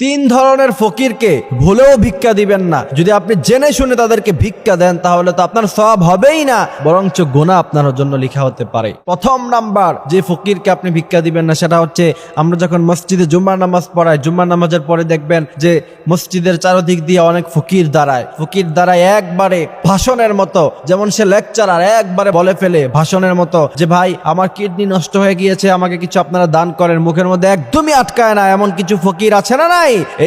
তিন ধরনের ফকিরকে ভুলেও ভিক্ষা দিবেন না। যদি আপনি জেনে শুনে তাদেরকে ভিক্ষা দেন তাহলে তো আপনার সওয়াব হবেই না, বরঞ্চ গুনাহ আপনার জন্য লেখা হতে পারে। প্রথম নাম্বার যে ফকিরকে আপনি ভিক্ষা দিবেন না সেটা হচ্ছে, আমরা যখন মসজিদে জুম্মার নামাজ পড়াই, জুম্মার নামাজের পরে দেখবেন যে মসজিদের চারদিক দিয়ে অনেক ফকির দাঁড়ায়। ফকির দাঁড়ায় একবারে ভাষণের মতো, যেমন সে লেকচারার, একবারে বলে ফেলে ভাষণের মতো যে ভাই আমার কিডনি নষ্ট হয়ে গিয়েছে, আমাকে কিছু আপনারা দান করেন। মুখের মধ্যে একদমই আটকায় না। এমন কিছু ফকির আছে না?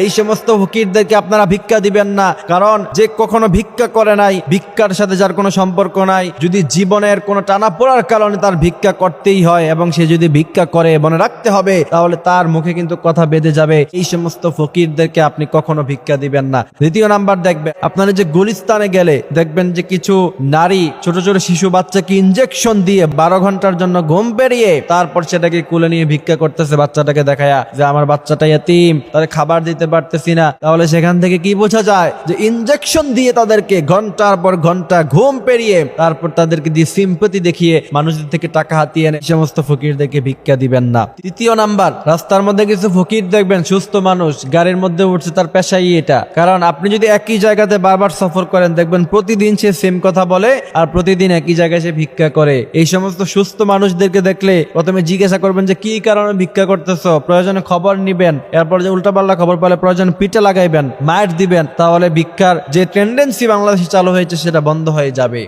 এই সমস্ত ফকিরদেরকে আপনারা ভিক্ষা দিবেন না, কারণ যে কখনো ভিক্ষা করে নাই, ভিক্ষার সাথে যার কোনো সম্পর্ক নাই, যদি জীবনের কোনো টানা পড়ার কারণে তার ভিক্ষা করতেই হয় এবং সে যদি ভিক্ষা করে মনে রাখতে হবে তাহলে তার মুখে কিন্তু কথা বেঁধে যাবে। এই সমস্ত ফকিরদেরকে আপনি কখনো ভিক্ষা দিবেন না। দ্বিতীয় নাম্বার, দেখবেন আপনারা যে গুলিস্তানে গেলে দেখবেন যে কিছু নারী ছোট ছোট শিশু বাচ্চাকে ইনজেকশন দিয়ে 12 ঘন্টার জন্য ঘুম পেরিয়ে তারপর সেটাকে কুলে নিয়ে ভিক্ষা করতেছে, বাচ্চাটাকে দেখায়া যে আমার বাচ্চাটা এতিম, তাদের খাবার দিতে পারতেছি না। তাহলে সেখান থেকে কি বোঝা যায় যে ইনজেকশন দিয়ে তাদেরকে ঘন্টার পর ঘন্টা ঘুম পেরিয়ে তারপর তাদেরকে দিয়ে সিম্পথি দেখিয়ে মানুষদের থেকে টাকা হাতিয়ে এনে সমস্ত ফকিরদেরকে ভিক্ষা দিবেন না। তৃতীয় নাম্বার, রাস্তার মধ্যে কিছু ফকির দেখবেন সুস্থ মানুষ গাড়ির মধ্যে উঠছে, তার পেশাই এটা। কারণ আপনি যদি একই জায়গাতে বারবার সফর করেন দেখবেন প্রতিদিন সে সেম কথা বলে আর প্রতিদিন একই জায়গায় সে ভিক্ষা করে। এই সমস্ত সুস্থ মানুষদেরকে দেখলে প্রথমে জিজ্ঞাসা করবেন যে কি কারণে ভিক্ষা করতেছো, প্রয়োজনে খবর নিবেন, এরপর যে উল্টাপাল্টা খবর পেলে প্রয়োজন পিঠে লাগাইবেন, মাইর দিবেন, তাহলে ভিক্ষার যে টেন্ডেন্সি বাংলাদেশে চালু হয়েছে সেটা বন্ধ হয়ে যাবে।